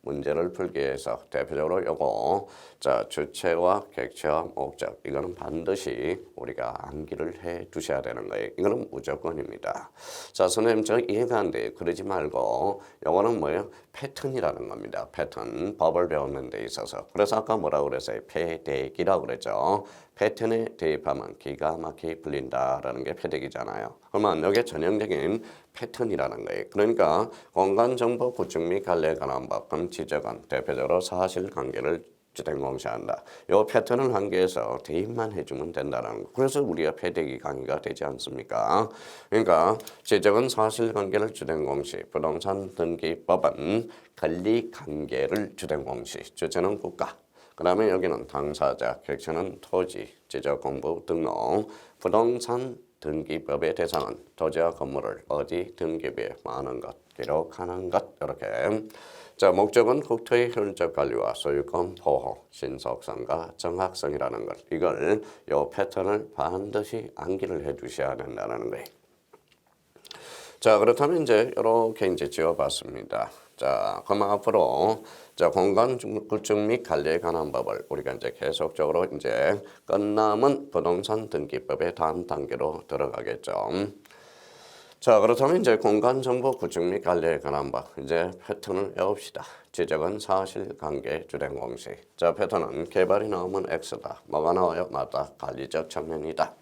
문제를 풀기 위해서 대표적으로 요거 자 주체와 객체와 목적 이거는 반드시 우리가 암기를 해 두셔야 되는 거예요. 이거는 무조건입니다. 자 선생님 저 이해가 안 돼요. 그러지 말고 요거는 뭐예요? 패턴이라는 겁니다. 패턴 법을 배우는 데 있어서 그래서 아까 뭐라고 그랬어요? 패대기라고 그랬죠. 패턴에 대입하면 기가 막히게 풀린다라는 게 패대기잖아요. 그러면 여기에 전형적인 패턴이라는 거예요. 그러니까 공간정보 구축 및 관리에 관한 법, 그럼 지적은 대표적으로 사실관계를 주된 공시한다. 이 패턴을 한계에서 대입만 해주면 된다는 거. 그래서 우리가 패대기 강의가 되지 않습니까? 그러니까 지적은 사실관계를 주된 공시, 부동산 등기법은 권리관계를 주된 공시, 주체는 국가. 그 다음에 여기는 당사자, 객체는 토지, 지적공부 등록, 부동산 등기법의 대상은 토지와 건물을 어디 등기부에 많은 것, 기록하는 것 이렇게. 자 목적은 국토의 효율적 관리와 소유권 보호, 신속성과 정확성이라는 것. 이걸 요 패턴을 반드시 암기를 해두셔야 된다는 거예요. 자 그렇다면 이제 이렇게 이제 지어봤습니다. 자 그럼 앞으로 자 공간 구축 및 관리에 관한 법을 우리가 이제 계속적으로 이제 끝남은 부동산 등기법의 다음 단계로 들어가겠죠. 자 그렇다면 이제 공간 정보 구축 및 관리에 관한 법 이제 패턴을 외웁시다. 지적은 사실관계 주된 공식. 자 패턴은 개발이 나오면 X다. 뭐가 나와요? 맞다. 관리적 측면이다.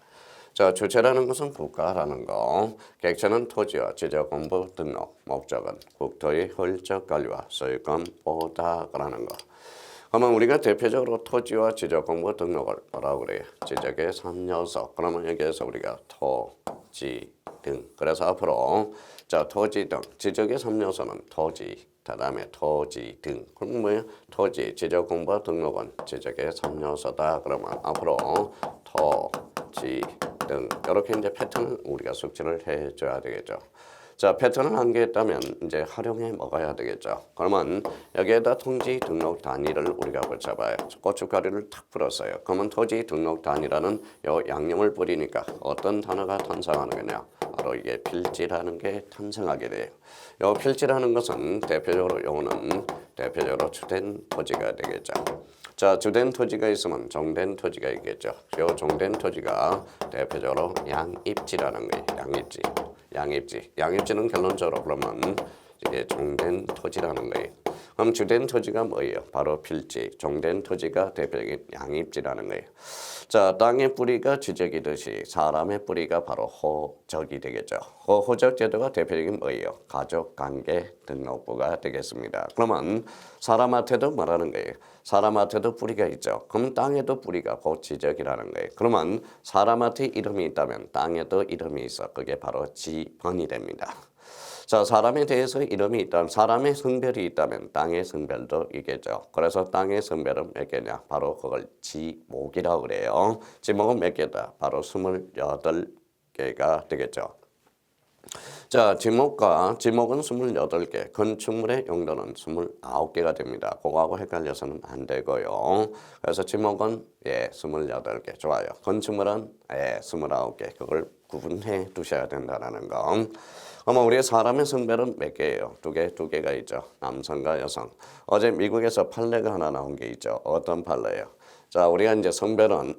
자 주체라는 것은 국가라는 거, 객체는 토지와 지적공부 등록, 목적은 국토의 효율적 관리와 소유권 보호다라는 거. 그러면 우리가 대표적으로 토지와 지적공부 등록을 뭐라고 그래요? 지적의 3요소. 그러면 여기에서 우리가 토지 등. 그래서 앞으로 자 토지 등 지적의 3요소는 토지. 그다음에 토지 등. 그럼 뭐예요? 토지, 지적공부 등록은 지적의 3요소다. 그러면 앞으로 토지 등 이렇게 이제 패턴을 우리가 숙지를 해줘야 되겠죠. 자 패턴을 암기했다면 이제 활용해 먹어야 되겠죠. 그러면 여기에다 토지 등록 단위를 우리가 붙여봐요. 고춧가루를 탁 풀었어요. 그러면 토지 등록 단위라는 요 양념을 뿌리니까 어떤 단어가 탄생하는 거냐? 바로 이게 필지라는 게 탄생하게 돼요. 요 필지라는 것은 대표적으로 요거는 대표적으로 주된 토지가 되겠죠. 자 주된 토지가 있으면 종된 토지가 있겠죠. 요 종된 토지가 대표적으로 양입지라는 거예요. 양입지. 양입지는 결론적으로 그러면 이게 종된 토지라는 거예요. 그럼 주된 토지가 뭐예요? 바로 필지. 종된 토지가 대표적인 양입지라는 거예요. 자 땅의 뿌리가 주적이듯이 사람의 뿌리가 바로 호적이 되겠죠. 호적 제도가 대표적인 뭐예요? 가족관계 등록부가 되겠습니다. 그러면 사람한테도 뭐라는 거예요? 사람한테도 뿌리가 있죠. 그럼 땅에도 뿌리가 곧 지적이라는 거예요. 그러면 사람한테 이름이 있다면 땅에도 이름이 있어. 그게 바로 지번이 됩니다. 자 사람에 대해서 이름이 있다면 사람의 성별이 있다면 땅의 성별도 있겠죠. 그래서 땅의 성별은 몇 개냐? 바로 그걸 지목이라고 그래요. 지목은 몇 개다? 바로 28개가 되겠죠. 자 지목은 28개, 건축물의 용도는 29개가 됩니다. 그거하고 헷갈려서는 안 되고요. 그래서 지목은 28개 좋아요. 건축물은 29개. 그걸 구분해 두셔야 된다는 거. 그러면 우리의 사람의 성별은 몇 개예요? 두 개가 있죠. 남성과 여성. 어제 미국에서 판례가 하나 나온 게 있죠. 어떤 판례예요? 자 우리가 이제 성별은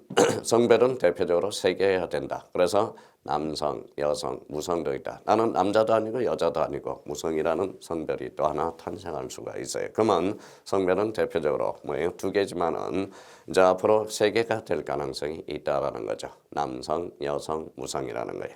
대표적으로 3개여야 된다. 그래서 남성, 여성, 무성도 있다. 나는 남자도 아니고 여자도 아니고 무성이라는 성별이 또 하나 탄생할 수가 있어요. 그러면 성별은 대표적으로 뭐예요? 2개지만은 이제 앞으로 3개가 될 가능성이 있다라는 거죠. 남성, 여성, 무성이라는 거예요.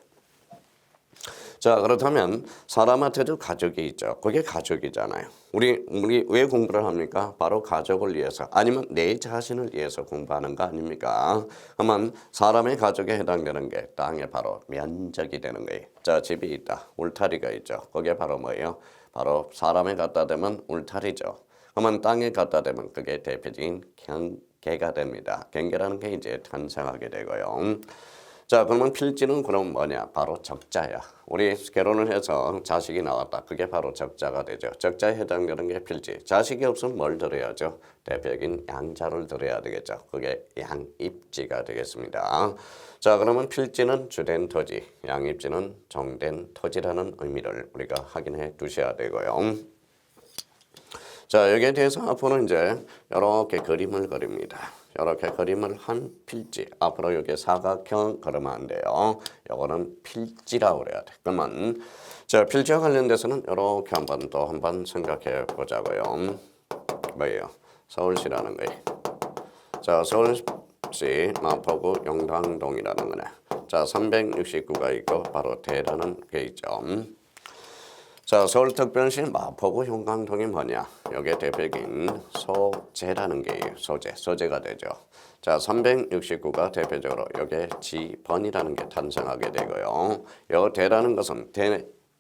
자 그렇다면 사람한테도 가족이 있죠. 그게 가족이잖아요. 우리 왜 공부를 합니까? 바로 가족을 위해서 아니면 내 자신을 위해서 공부하는 거 아닙니까? 그러면 사람의 가족에 해당되는 게 땅에 바로 면적이 되는 거예요. 자 집이 있다. 울타리가 있죠. 그게 바로 뭐예요? 바로 사람에 갖다 대면 울타리죠. 그러면 땅에 갖다 대면 그게 대표적인 경계가 됩니다. 경계라는 게 이제 탄생하게 되고요. 자 그러면 필지는 그럼 뭐냐? 바로 적자야. 우리 결혼을 해서 자식이 나왔다. 그게 바로 적자가 되죠. 적자에 해당되는 게 필지. 자식이 없으면 뭘 들어야죠? 대표적인 양자를 들어야 되겠죠. 그게 양입지가 되겠습니다. 자 그러면 필지는 주된 토지, 양입지는 종된 토지라는 의미를 우리가 확인해 두셔야 되고요. 자, 여기에 대해서 앞으로 이제 이렇게 그림을 그립니다. 이렇게 그림을 한 필지. 앞으로 여기 사각형 그리면 안 돼요. 이거는 필지라고 그래야 돼. 그러면 자, 필지와 관련돼서는 이렇게 한번 생각해 보자고요. 뭐예요? 서울시라는 거예요. 자, 서울시 마포구 용당동이라는 거네. 자, 369가 있고 바로 대라는 게 있죠. 자, 서울특별시 마포구 용강동이 뭐냐? 여기에 대표적인 소재라는 게 소재가 되죠. 자, 369가 대표적으로 여기에 지번이라는 게 탄생하게 되고요. 요 대라는 것은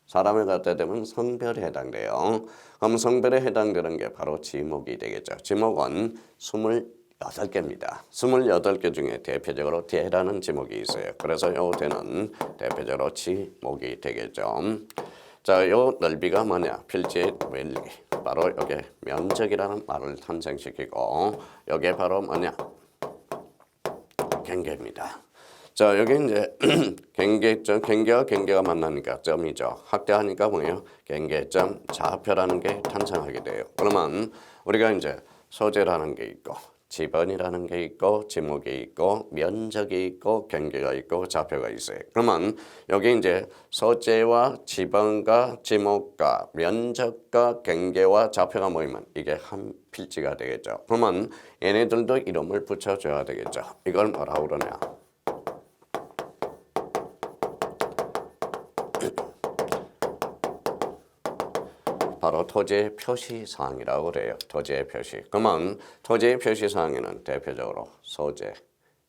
사람을 갖다 대면 성별에 해당돼요. 그럼 성별에 해당되는 게 바로 지목이 되겠죠. 지목은 28개입니다. 28개 중에 대표적으로 대라는 지목이 있어요. 그래서 요 대는 대표적으로 지목이 되겠죠. 자, 요 넓이가 뭐냐? 필지의 넓이. 바로 여기 면적이라는 말을 탄생시키고 여기에 바로 뭐냐? 경계입니다. 자, 여기 이제 경계와 경계가 만나니까 점이죠. 확대하니까 뭐예요? 경계점 좌표라는 게 탄생하게 돼요. 그러면 우리가 이제 소재라는 게 있고 지번이라는 게 있고 지목이 있고 면적이 있고 경계가 있고 좌표가 있어요. 그러면 여기 이제 소재와 지번과 지목과 면적과 경계와 좌표가 모이면 이게 한 필지가 되겠죠. 그러면 얘네들도 이름을 붙여줘야 되겠죠. 이걸 뭐라고 그러냐? 바로 토지의 표시사항이라고 그래요. 토지의 표시. 그러면 토지의 표시사항에는 대표적으로 소재,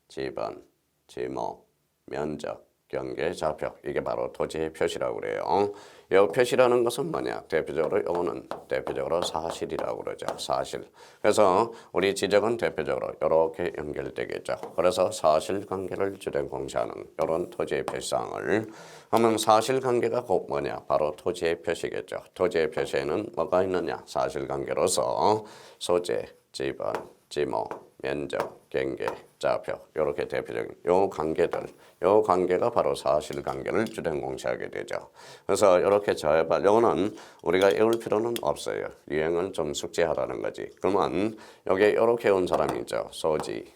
지번, 지목, 면적, 경계, 좌표 이게 바로 토지의 표시라고 그래요. 이 표시라는 것은 뭐냐? 대표적으로 이거는 대표적으로 사실이라고 그러죠. 사실. 그래서 우리 지적은 대표적으로 이렇게 연결되겠죠. 그래서 사실관계를 주된 공시하는 이런 토지의 표시사항을 하면 사실관계가 곧 뭐냐? 바로 토지의 표시겠죠. 토지의 표시에는 뭐가 있느냐? 사실관계로서 소재, 지번, 지목, 면적, 경계, 좌표 이렇게 대표적인 요 관계가 바로 사실관계를 주된 공시하게 되죠. 그래서 이렇게 잘해봐. 요거는 우리가 외울 필요는 없어요. 유형을 좀 숙지하라는 거지. 그러면 여기 이렇게 온 사람이 있죠.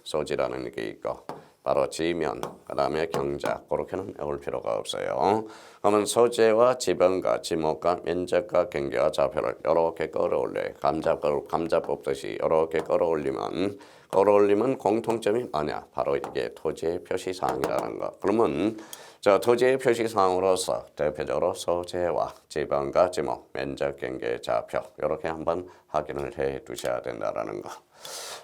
소지라는 게 있고 바로 지면, 그 다음에 경자 그렇게는 외울 필요가 없어요. 그러면 소재와 지번과 지목과 면적과 경계와 좌표를 이렇게 끌어올려요. 감자 뽑듯이 이렇게 끌어올리면 공통점이 뭐냐? 바로 이게 토지의 표시사항이라는 거. 그러면 저 토지의 표시사항으로서 대표적으로 소재와 지번과 지목, 면적, 경계, 좌표 이렇게 한번 확인을 해 두셔야 된다는 거.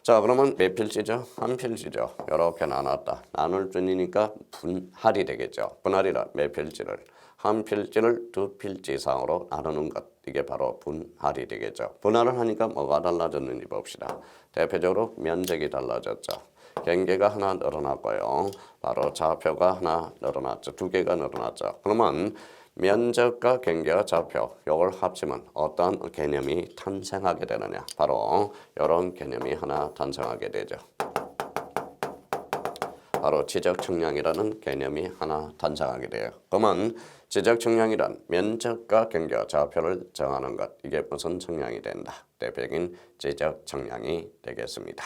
자, 그러면 몇 필지죠? 한 필지죠. 이렇게 나눌 뿐이니까 분할이 되겠죠. 분할이라 몇 필지를 한 필지를 두 필지 이상으로 나누는 것 이게 바로 분할이 되겠죠. 분할을 하니까 뭐가 달라졌는지 봅시다. 대표적으로 면적이 달라졌죠. 경계가 하나 늘어났고요. 바로 좌표가 하나 늘어났죠. 두 개가 늘어났죠. 그러면 면적과 경계와 좌표 이걸 합치면 어떤 개념이 탄생하게 되느냐? 바로 이런 개념이 하나 탄생하게 되죠. 바로 지적측량이라는 개념이 하나 탄생하게 돼요. 그러면 지적측량이란 면적과 경계와 좌표를 정하는 것 이게 무슨 측량이 된다? 대표적인 지적측량이 되겠습니다.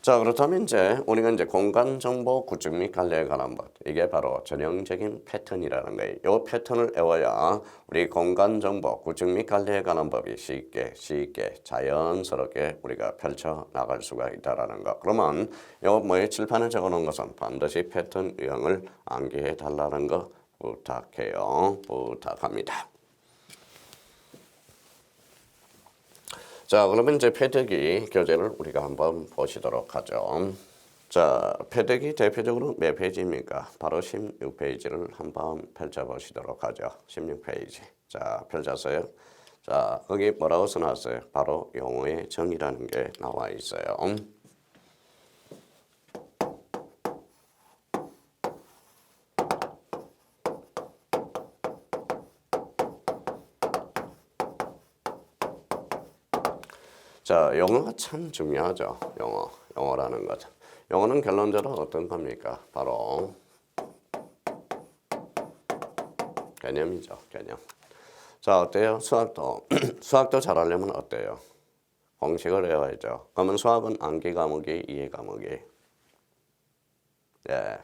자, 그렇다면 이제 우리가 이제 공간정보 구축 및 관리에 관한 것 이게 바로 전형적인 패턴이라는 거예요. 이 패턴을 외워야 우리 공간정보 구축 및 관리에 관한 법이 쉽게 자연스럽게 우리가 펼쳐 나갈 수가 있다라는 거. 그러면 요 뭐에 칠판에 적어놓은 것은 반드시 패턴 유형을 암기해 달라는 거 부탁합니다. 자, 그러면 이제 패대기 교재를 우리가 한번 보시도록 하죠. 자, 패대기 대표적으로 몇 페이지입니까? 바로 16페이지를 한번 펼쳐보시도록 하죠. 16페이지. 자, 펼쳤어요. 자, 거기 뭐라고 써놨어요? 바로 용어의 정의라는 게 나와 있어요. 자, 영어가 참 중요하죠. 영어라는 것. 영어는 결론적으로 어떤 겁니까? 바로 개념이죠. 개념. 자, 어때요? 수학도 잘하려면 어때요? 공식을 외워야죠. 그러면 수학은 암기 과목이 이해 과목이. 예,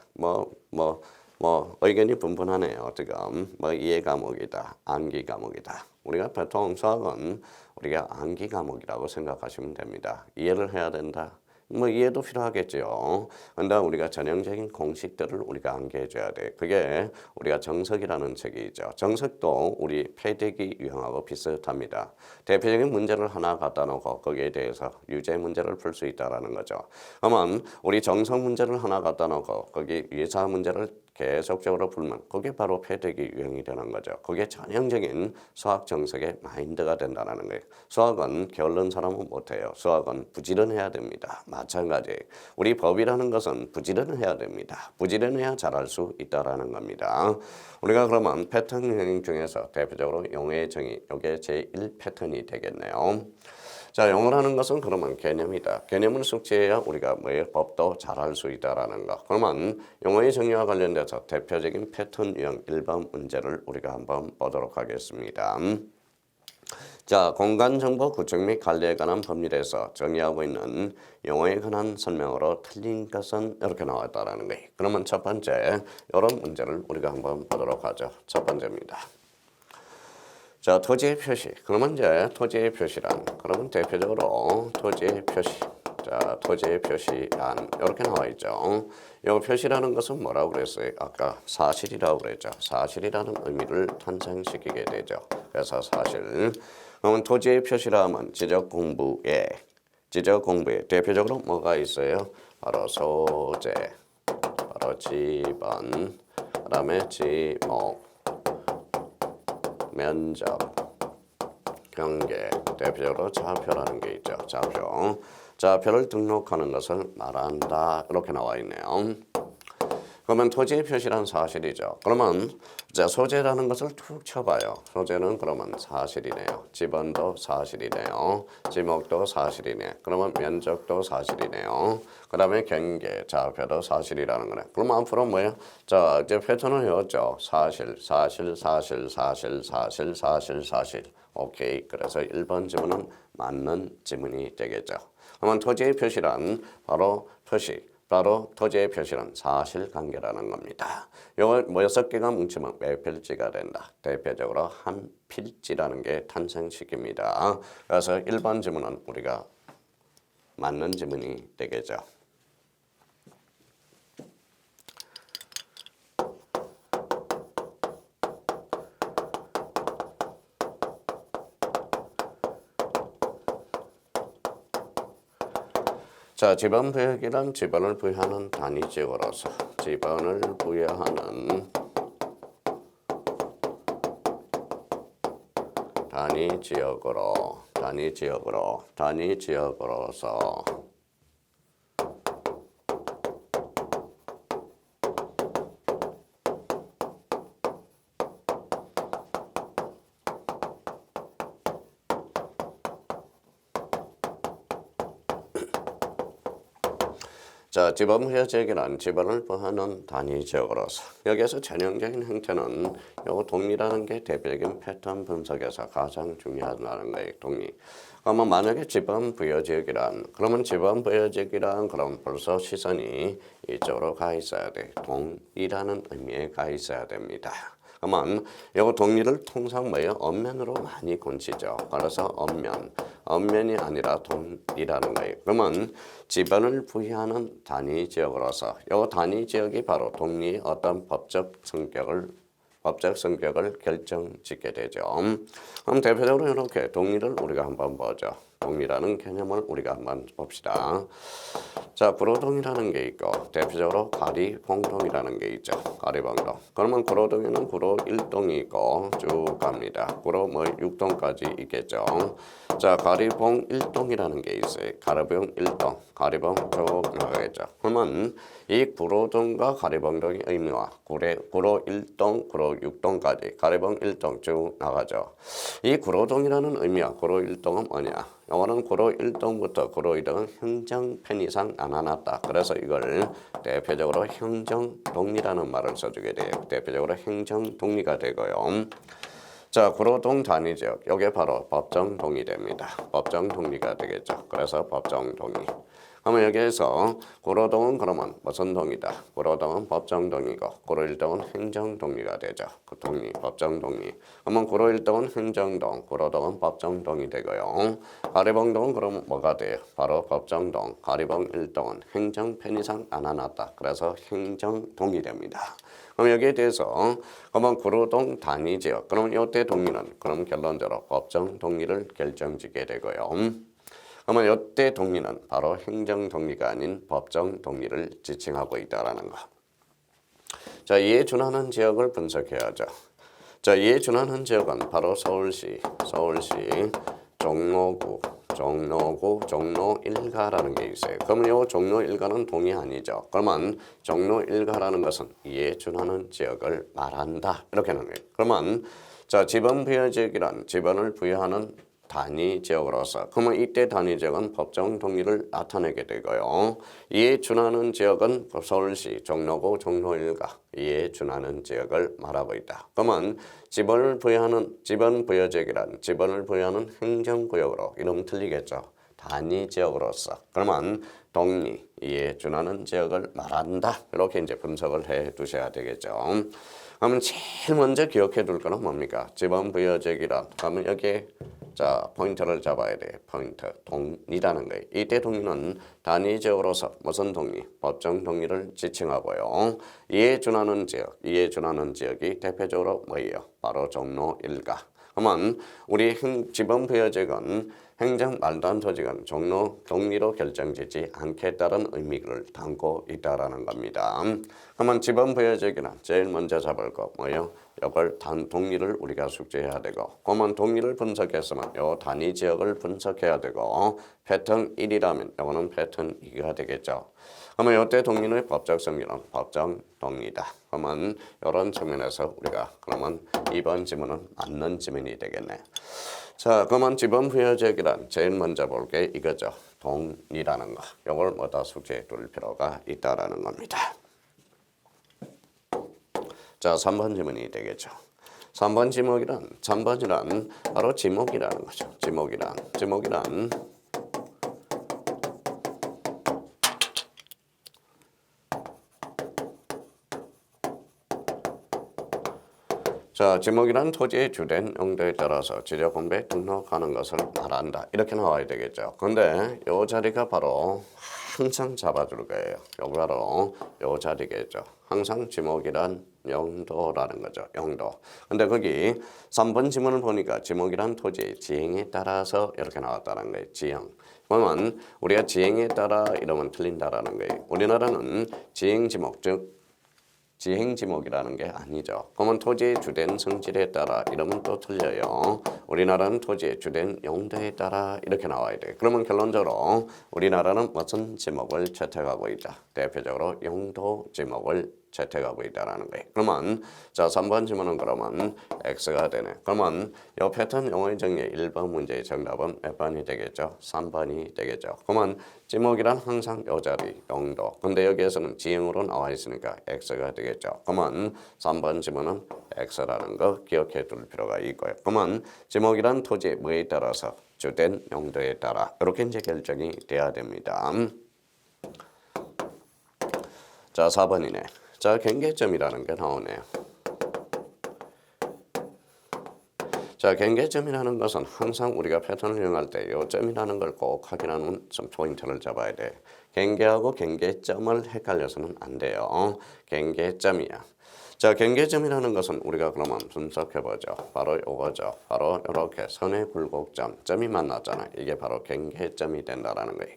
의견이 분분하네요. 지금 이해 과목이다, 암기 과목이다. 우리가 보통 수학은 우리가 암기 과목이라고 생각하시면 됩니다. 이해를 해야 된다. 이해도 필요하겠죠. 근데 우리가 전형적인 공식들을 우리가 암기해 줘야 돼. 그게 우리가 정석이라는 책이 있죠. 정석도 우리 패대기 유형하고 비슷합니다. 대표적인 문제를 하나 갖다 놓고 거기에 대해서 유제 문제를 풀 수 있다라는 거죠. 그러면 우리 정석 문제를 하나 갖다 놓고 거기 유사 문제를 계속적으로 풀면 그게 바로 패대기 유형이 되는 거죠. 그게 전형적인 수학 정석의 마인드가 된다는 거예요. 수학은 게을른 사람은 못해요. 수학은 부지런해야 됩니다. 마찬가지. 우리 법이라는 것은 부지런해야 됩니다. 부지런해야 잘할 수 있다라는 겁니다. 우리가 그러면 패턴 유형 중에서 대표적으로 용어의 정의, 이게 제1 패턴이 되겠네요. 자, 용어라는 것은 그러면 개념이다. 개념을 숙지해야 우리가 법도 잘할 수 있다라는 거. 그러면 용어의 정의와 관련돼서 대표적인 패턴 유형 1번 문제를 우리가 한번 보도록 하겠습니다. 자, 공간정보 구축 및 관리에 관한 법률에서 정의하고 있는 용어에 관한 설명으로 틀린 것은 이렇게 나왔다라는 거예요. 그러면 첫 번째 이런 문제를 우리가 한번 보도록 하죠. 첫 번째입니다. 자, 토지의 표시. 그러면 이제 토지의 표시란, 그러면 대표적으로 토지의 표시. 자, 토지의 표시란 이렇게 나와 있죠. 이 표시라는 것은 뭐라고 그랬어요? 아까 사실이라고 그랬죠. 사실이라는 의미를 탄생시키게 되죠. 그래서 사실. 그러면 토지의 표시라면 지적 공부에 대표적으로 뭐가 있어요? 바로 소재, 바로 지번, 그다음에 지목, 면적, 경계, 대표적으로 좌표라는 게 있죠. 좌표. 좌표를 등록하는 것을 말한다. 이렇게 나와 있네요. 그러면 토지의 표시란 사실이죠. 그러면 자, 소재라는 것을 툭 쳐봐요. 소재는 그러면 사실이네요. 지번도 사실이네요. 지목도 사실이네. 그러면 면적도 사실이네요. 그 다음에 경계, 좌표도 사실이라는 거네. 그러면 앞으로 뭐예요? 자, 이제 패턴을 외웠죠. 사실. 오케이. 그래서 1번 지문은 맞는 지문이 되겠죠. 그러면 토지의 표시란 바로 표시. 바로 토지의 표시는 사실관계라는 겁니다. 이걸 6개가 뭉치면 몇 필지가 된다. 대표적으로 한 필지라는 게 탄생시킵니다. 그래서 1번 지문은 우리가 맞는 지문이 되겠죠. 자, 지번 부여기란 지번을 부여하는 단위 지역으로서 지번을 부여하는 단위 지역으로서 자, 지번 부여 지역이란 지번을 부여하는 단위 지역으로서 여기에서 전형적인 형태는 요 동리라는 게 대표적인 패턴 분석에서 가장 중요하다는 거예요. 동리. 그러면 만약에 지번 부여 지역이란 그러면 지번 부여 지역이란 그럼 벌써 시선이 이쪽으로 가 있어야 돼. 동리라는 의미에 가 있어야 됩니다. 그러면 이 동리를 통상 뭐예요? 엄면으로 많이 곤치죠. 그래서 엄면이 아니라 동리라는 거예요. 그러면 지번을 부여하는 단위 지역으로서 이 단위 지역이 바로 동리의 어떤 법적 성격을 결정짓게 되죠. 그럼 대표적으로 이렇게 동리를 우리가 한번 보죠. 동리라는 개념을 우리가 한번 봅시다. 자, 구로동이라는 게 있고 대표적으로 가리봉동이라는 게 있죠. 가리봉동. 그러면 구로동에는 구로 1동이 있고 쭉 갑니다. 구로 6동까지 있겠죠. 자, 가리봉 1동이라는 게 있어요. 가리봉 1동, 가리봉 쭉 나가겠죠. 그러면 이 구로동과 가리봉동의 의미와 구로 1동, 구로 6동까지 가리봉 1동 쭉 나가죠. 이 구로동이라는 의미와 구로 1동은 뭐냐? 이거는 구로 1동부터 구로 2동은 행정편 이상 안 해놨다. 그래서 이걸 대표적으로 행정동리라는 말을 써주게 돼요. 대표적으로 행정동리가 되고요. 자, 구로동 단위지역, 이게 바로 법정 동의됩니다. 법정 동의가 되겠죠. 그래서 법정 동의. 그러면 여기에서 구로동은 그러면 무슨 동의다? 구로동은 법정 동의고 구로일동은 행정 동의가 되죠. 그 동의, 법정 동의. 그러면 구로일동은 행정동, 구로동은 법정 동의 되고요. 가리봉동은 그러면 뭐가 돼요? 바로 법정동, 가리봉 일동은 행정 편의상 안 해놨다. 그래서 행정 동의 됩니다. 그럼 여기에 대해서 그러면 구로동 단위지역, 그럼 이때 동의는 그럼 결론적으로 법정 동의를 결정짓게 되고요. 그러면 이때 동의는 바로 행정 동의가 아닌 법정 동의를 지칭하고 있다라는 거. 자, 이에 준하는 지역을 분석해야죠. 자, 이에 준하는 지역은 바로 서울시 종로구, 종로 일가라는 게 있어요. 그러면 이 종로 일가는 동의 아니죠. 그러면 종로 일가라는 것은 이에 준하는 지역을 말한다. 이렇게 하는 거예요. 그러면 자, 지번 부여 지역이란 지번을 부여하는 단위 지역으로서 그러면 이때 단위 지역은 법정 동의를 나타내게 되고요. 이에 준하는 지역은 서울시 종로구 종로 일가 이에 준하는 지역을 말하고 있다. 그러면 지번 부여 지역이란 지번을 부여하는 행정구역으로 이름 틀리겠죠. 단위 지역으로서 그러면 동리 이에 준하는 지역을 말한다. 이렇게 이제 분석을 해 두셔야 되겠죠. 그러면 제일 먼저 기억해 둘 거는 뭡니까? 지번 부여 지역이란 그러면 여기에 자, 포인트를 잡아야 돼. 포인트. 동리라는 거예요. 이때 동리는 단위 지역으로서 무슨 동리? 법정 동리를 지칭하고요. 이에 준하는 지역이 대표적으로 뭐예요? 바로 종로 일가. 그러면 우리 지번 부여 지역은 행정 말단 조직은 종로 동리로 결정되지 않겠다는 의미를 담고 있다라는 겁니다. 그러면 지번 부여 지역이나 제일 먼저 잡을 거 뭐예요? 이걸 동리를 우리가 숙지해야 되고, 그러면 동리를 분석했으면 요 단위 지역을 분석해야 되고, 패턴 1이라면 이거는 패턴 2가 되겠죠. 그러면 이때 동리의 법적 성질은 법정 동리다. 그러면 이런 측면에서 우리가 그러면 이번 지문은 맞는 지문이 되겠네. 자, 그러면 지번 부여 지역이란 제일 먼저 볼 게 이거죠. 동리라는 거. 이걸 뭐다 숙지해 둘 필요가 있다라는 겁니다. 자, 3번 지문이 되겠죠. 3번 지목이란 바로 지목이라는 거죠. 지목이란 자, 지목이란 토지의 주된 용도에 따라서 지적공부에 등록하는 것을 말한다. 이렇게 나와야 되겠죠. 근데 이 자리가 바로 항상 잡아줄 거예요. 여기 바로 이 자리겠죠. 항상 지목이란 용도라는 거죠. 용도. 근데 거기 3번 지문을 보니까 지목이란 토지의 지형에 따라서 이렇게 나왔다는 거예요. 지형. 그러면 우리가 지형에 따라 이러면 틀린다라는 거예요. 우리나라는 지형 지목 즉 지행 지목이라는 게 아니죠. 그러면 토지의 주된 성질에 따라 이러면 또 틀려요. 우리나라는 토지의 주된 용도에 따라 이렇게 나와야 돼. 그러면 결론적으로 우리나라는 무슨 지목을 채택하고 있다. 대표적으로 용도 지목을 채택하고 있다라는 거예요. 그러면 자 3번 지문은 그러면 X가 되네. 그러면 이 패턴 용어의 정리의 1번 문제의 정답은 몇 번이 되겠죠? 3번이 되겠죠. 그러면 지목이란 항상 이 자리 용도. 근데 여기에서는 지형으로 나와 있으니까 X가 되겠죠. 그러면 3번 지문은 X라는 거 기억해 둘 필요가 있고요. 그러면 지목이란 토지의 뭐에 따라서 주된 용도에 따라 이렇게 이제 결정이 돼야 됩니다. 자 4번이네. 자, 경계점이라는 게 나오네요. 자, 경계점이라는 것은 항상 우리가 패턴을 이용할 때 요 점이라는 걸 꼭 확인하는 좀 포인트를 잡아야 돼. 경계하고 경계점을 헷갈려서는 안 돼요. 경계점이야. 자, 경계점이라는 것은 우리가 그러면 분석해보죠. 바로 요거죠. 바로 이렇게 선의 굴곡점, 점이 만났잖아요. 이게 바로 경계점이 된다라는 거예요.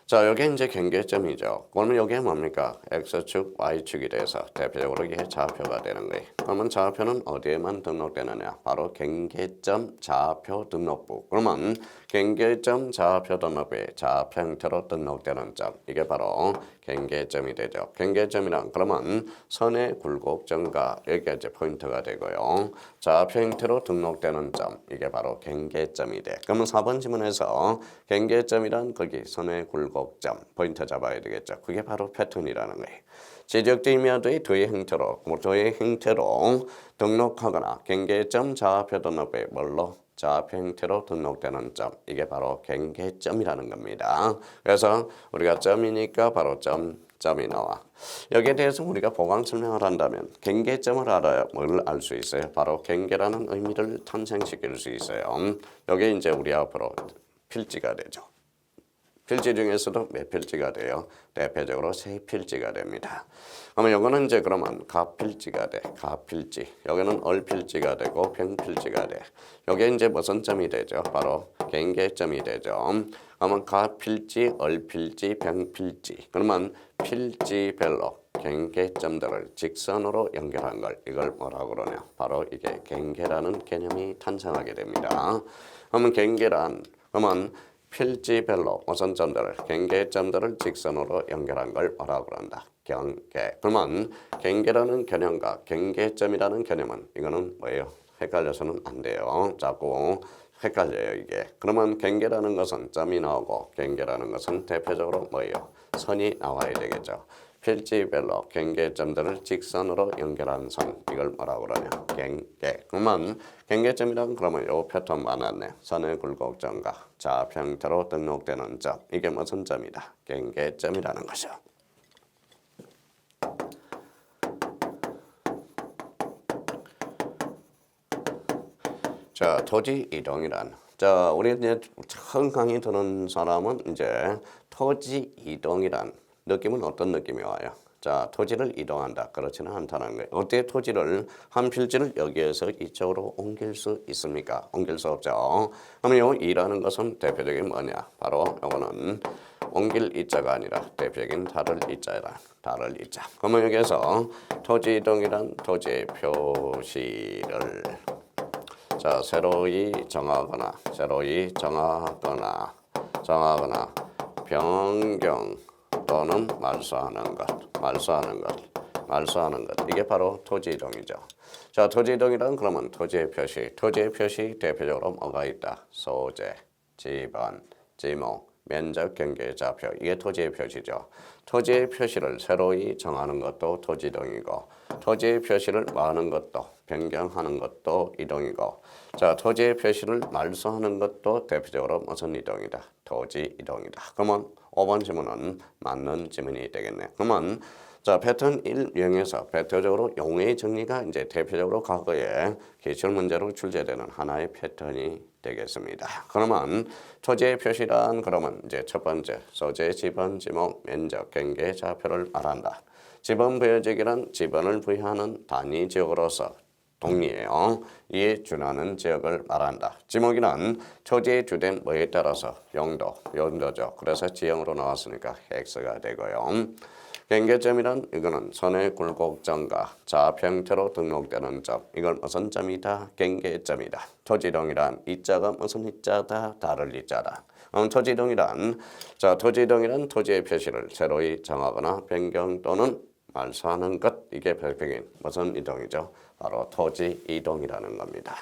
자, 여기 이제 경계점이죠. 그러면 여기에 뭡니까? X축, Y축이 돼서 대표적으로 이게 좌표가 되는 거예요. 그러면 좌표는 어디에만 등록되느냐? 바로 경계점 좌표 등록부. 그러면 경계점 좌표 등록부에 좌표 형태로 등록되는 점. 이게 바로 경계점이 되죠. 경계점이란 그러면 선의 굴곡점과 여기가 이제 포인트가 되고요. 좌표 형태로 등록되는 점 이게 바로 경계점이 돼. 그러면 4번 지문에서 경계점이란 거기 선의 굴곡점 포인트 잡아야 되겠죠. 그게 바로 패턴이라는 거예요. 지적지명도의 도의 형태로 등록하거나 경계점 좌표 등록부에 뭘로 좌표 형태로 등록되는 점 이게 바로 경계점이라는 겁니다. 그래서 우리가 점이니까 바로 점이 나와. 여기에 대해서 우리가 보강 설명을 한다면 경계점을 알아야 뭘 알 수 있어요? 바로 경계라는 의미를 탄생시킬 수 있어요. 여기 이제 우리 앞으로 필지가 되죠. 필지 중에서도 몇 필지가 돼요? 대표적으로 3필지가 됩니다. 그러면 이거는 이제 그러면 가필지가 돼. 가필지. 여기는 얼필지가 되고 병필지가 돼. 여기 이제 무슨 점이 되죠? 바로 경계점이 되죠. 그러면 가필지, 얼필지, 병필지. 그러면 필지별로 경계점들을 직선으로 연결한 걸 이걸 뭐라고 그러냐? 바로 이게 경계라는 개념이 탄생하게 됩니다. 그러면 필지별로 무슨 점들을 경계점들을 직선으로 연결한 걸 뭐라고 그런다? 경계. 그러면 경계라는 개념과 경계점이라는 개념은 이거는 뭐예요? 헷갈려서는 안 돼요. 자꾸 헷갈려요 이게. 그러면 경계라는 것은 점이 나오고 경계라는 것은 대표적으로 뭐예요? 선이 나와야 되겠죠. 필지별로 경계점들을 직선으로 연결한 선 이걸 뭐라고 그러냐? 경계. 그러면 경계점이란 그러면 요 패턴 많았네. 선의 굴곡점과 좌표 형태로 등록되는 점 이게 무슨 점이다? 경계점이라는 것이죠. 자, 토지 이동이란. 자, 우리 이제 처음 강의 듣는 사람은 이제 토지 이동이란 느낌은 어떤 느낌이 와요? 자, 토지를 이동한다. 그렇지는 않다는 거예요. 어떻게 토지를 한 필지를 여기에서 이쪽으로 옮길 수 있습니까? 옮길 수 없죠. 그러면 이 이라는 것은 대표적인 뭐냐? 바로 이거는 옮길 이자가 아니라 대표적인 다를 이자라. 다를 이자. 그러면 여기에서 토지 이동이란 토지의 표시를 자, 새로이 정하거나 변경 또는 말소하는 것. 이게 바로 토지 이동이죠. 자, 토지 이동이란 그러면 토지의 표시 대표적으로 뭐가 있다? 소재, 지번, 지목, 면적, 경계, 좌표. 이게 토지의 표시죠. 토지의 표시를 새로이 정하는 것도 토지 이동이고 토지의 표시를 뭐하는 것도 변경하는 것도 이동이고 자, 토지의 표시를 말소하는 것도 대표적으로 무슨 이동이다? 토지 이동이다. 그러면 5번 지문은 맞는 지문이 되겠네. 그러면 자, 패턴 1유형에서 대표적으로 용어의 정리가 이제 대표적으로 과거에 기출문제로 출제되는 하나의 패턴이 되겠습니다. 그러면 토지의 표시란 그러면 이제 첫 번째 소재, 지번, 지목, 면적, 경계, 좌표를 말한다. 지번 부여지기란 지번을 부여하는 단위 지역으로서 동리예요. 이에 준하는 지역을 말한다. 지목이란 토지의 주된 뭐에 따라서 용도죠. 그래서 지형으로 나왔으니까 X가 되고요. 경계점이란 이거는 선의 굴곡점과 좌표 형태로 등록되는 점. 이걸 무슨 점이다? 경계점이다. 토지이동이란 이자가 무슨 이자다? 다를 이자다. 토지이동이란 토지의 표시를 새로이 정하거나 변경 또는 말소하는 것. 이게 별표인 무슨 이동이죠? 바로 토지 이동이라는 겁니다.